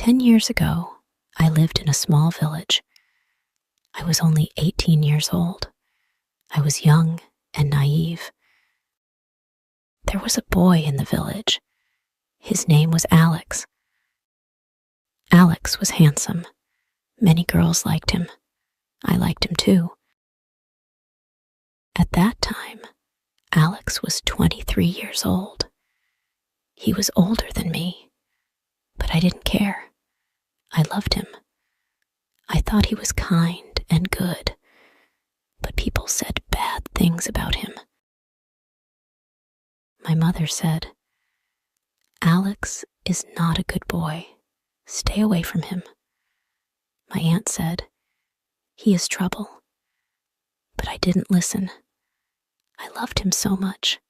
10 years ago, I lived in a small village. I was only 18 years old. I was young and naive. There was a boy in the village. His name was Alex. Alex was handsome. Many girls liked him. I liked him too. At that time, Alex was 23 years old. He was older than me, but I didn't care. I loved him. I thought he was kind and good, but people said bad things about him. My mother said, "Alex is not a good boy. Stay away from him." My aunt said, "He is trouble." But I didn't listen. I loved him so much.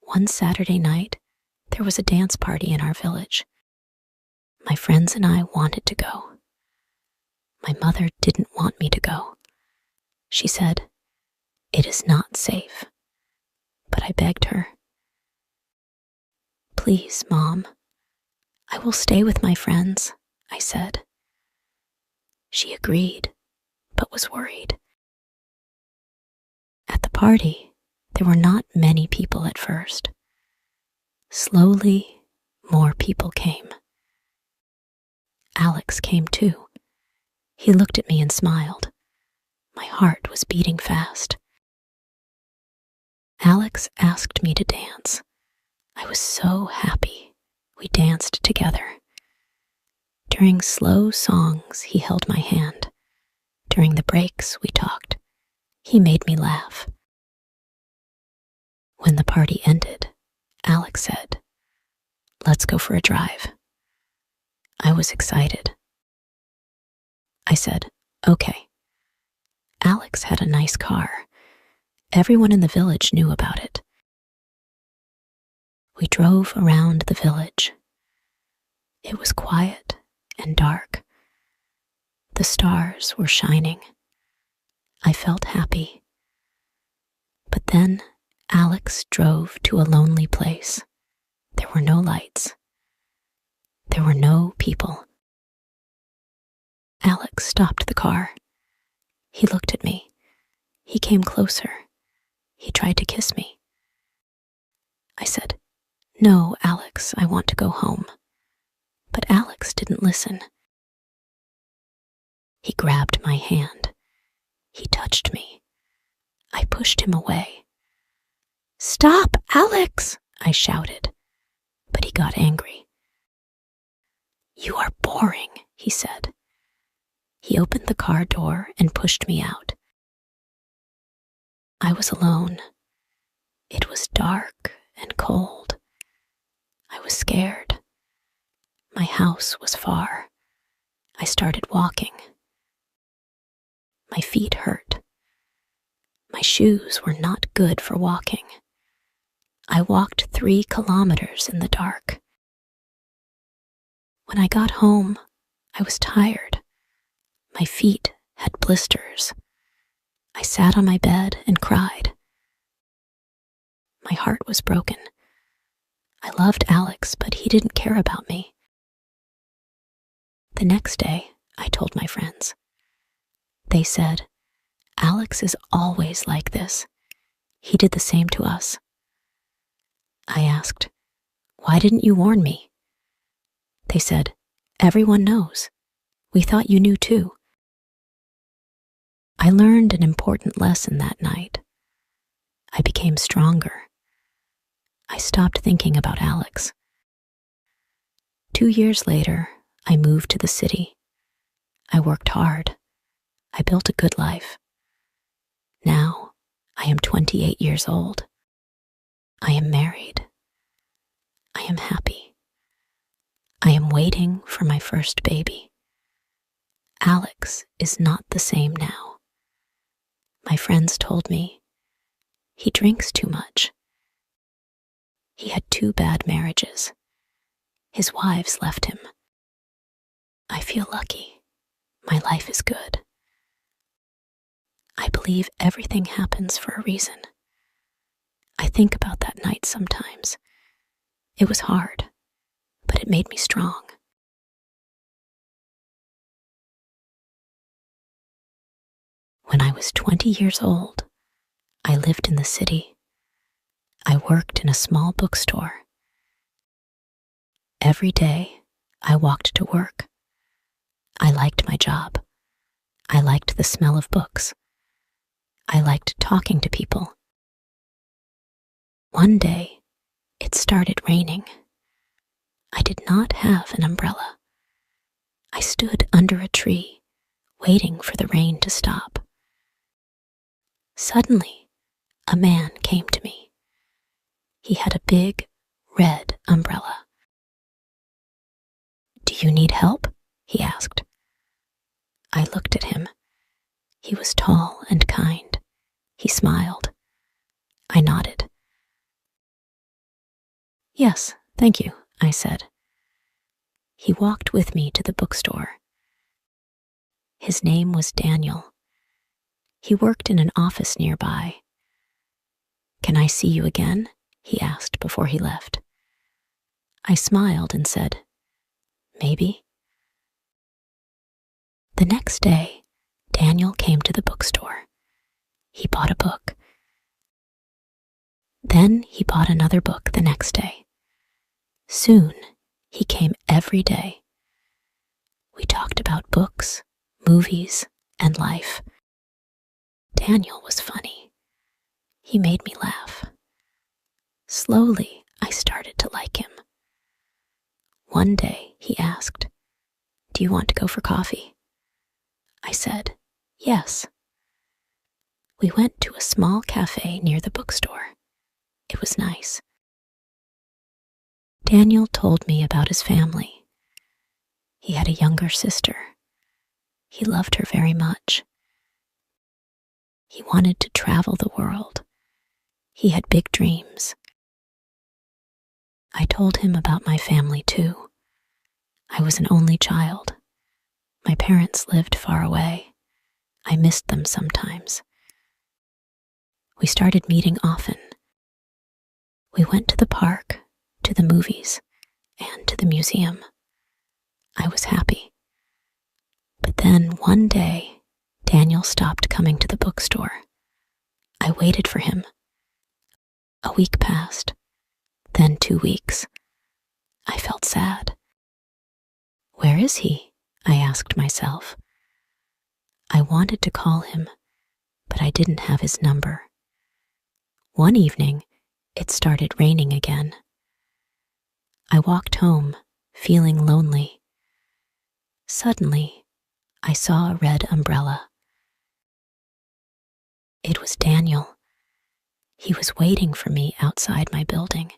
One Saturday night, there was a dance party in our village. My friends and I wanted to go. My mother didn't want me to go. She said, "It is not safe." But I begged her, "Please, Mom, I will stay with my friends," I said. She agreed, but was worried. At the party, there were not many people at first. Slowly, more people came. Alex came too. He looked at me and smiled. My heart was beating fast. Alex asked me to dance. I was so happy. We danced together. During slow songs, he held my hand. During the breaks, we talked. He made me laugh. When the party ended, Alex said, "Let's go for a drive." I was excited. I said, "Okay." Alex had a nice car. Everyone in the village knew about it. We drove around the village. It was quiet and dark. The stars were shining. I felt happy. But then Alex drove to a lonely place. There were no lights. There were no people. Alex stopped the car. He looked at me. He came closer. He tried to kiss me. I said, "No, Alex, I want to go home." But Alex didn't listen. He grabbed my hand. He touched me. I pushed him away. "Stop, Alex!" I shouted, but he got angry. "You are boring," he said. He opened the car door and pushed me out. I was alone. It was dark and cold. I was scared. My house was far. I started walking. My feet hurt. My shoes were not good for walking. I walked 3 kilometers in the dark. When I got home, I was tired. My feet had blisters. I sat on my bed and cried. My heart was broken. I loved Alex, but he didn't care about me. The next day, I told my friends. They said, "Alex is always like this. He did the same to us." I asked, "Why didn't you warn me?" They said, "Everyone knows. We thought you knew too." I learned an important lesson that night. I became stronger. I stopped thinking about Alex. 2 years later, I moved to the city. I worked hard. I built a good life. Now, I am 28 years old. I am married. I am happy. I am waiting for my first baby. Alex is not the same now. My friends told me, "He drinks too much." He had 2 bad marriages. His wives left him. I feel lucky. My life is good. I believe everything happens for a reason. I think about that night sometimes. It was hard, but it made me strong. When I was 20 years old, I lived in the city. I worked in a small bookstore. Every day, I walked to work. I liked my job. I liked the smell of books. I liked talking to people. One day, it started raining. I did not have an umbrella. I stood under a tree, waiting for the rain to stop. Suddenly, a man came to me. He had a big, red umbrella. "Do you need help?" he asked. I looked at him. He was tall and kind. He smiled. I nodded. "Yes, thank you," I said. He walked with me to the bookstore. His name was Daniel. He worked in an office nearby. "Can I see you again?" he asked before he left. I smiled and said, "Maybe." The next day, Daniel came to the bookstore. He bought a book. Then he bought another book the next day. Soon, he came every day. We talked about books, movies, and life. Daniel was funny. He made me laugh. Slowly, I started to like him. One day, he asked, "Do you want to go for coffee?" I said, "Yes." We went to a small cafe near the bookstore. It was nice. Daniel told me about his family. He had a younger sister. He loved her very much. He wanted to travel the world. He had big dreams. I told him about my family too. I was an only child. My parents lived far away. I missed them sometimes. We started meeting often. We went to the park, to the movies, and to the museum. I was happy. But then one day, Daniel stopped coming to the bookstore. I waited for him. A week passed, then 2 weeks. I felt sad. Where is he? I asked myself. I wanted to call him, but I didn't have his number. One evening, it started raining again. I walked home, feeling lonely. Suddenly, I saw a red umbrella. It was Daniel. He was waiting for me outside my building.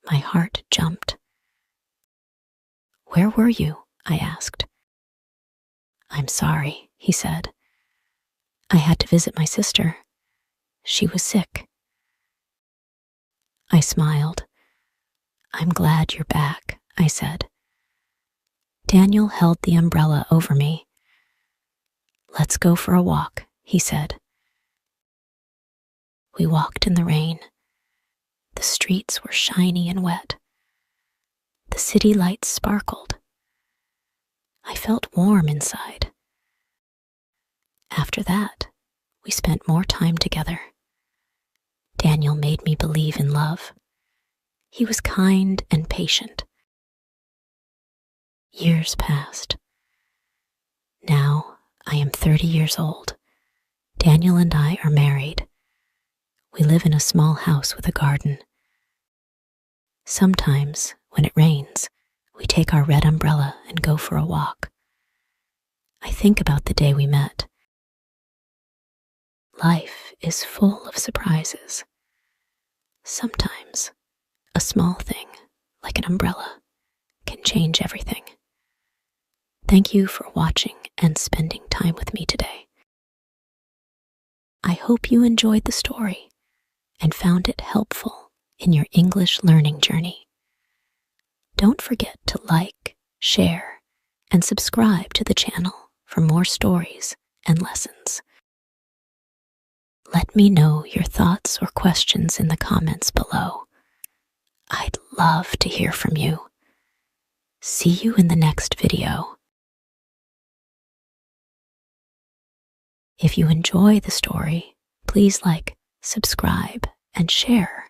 My heart jumped. "Where were you?" I asked. "I'm sorry," he said. "I had to visit my sister. She was sick." I smiled. "I'm glad you're back," I said. Daniel held the umbrella over me. "Let's go for a walk," he said. We walked in the rain. The streets were shiny and wet. The city lights sparkled. I felt warm inside. After that, we spent more time together. Daniel made me believe in love. He was kind and patient. Years passed. Now I am 30 years old. Daniel and I are married. We live in a small house with a garden. Sometimes, when it rains, we take our red umbrella and go for a walk. I think about the day we met. Life is full of surprises. Sometimes, a small thing, like an umbrella, can change everything. Thank you for watching and spending time with me today. I hope you enjoyed the story and found it helpful in your English learning journey. Don't forget to like, share, and subscribe to the channel for more stories and lessons. Let me know your thoughts or questions in the comments below. I'd love to hear from you. See you in the next video. If you enjoy the story, please like, subscribe, and share.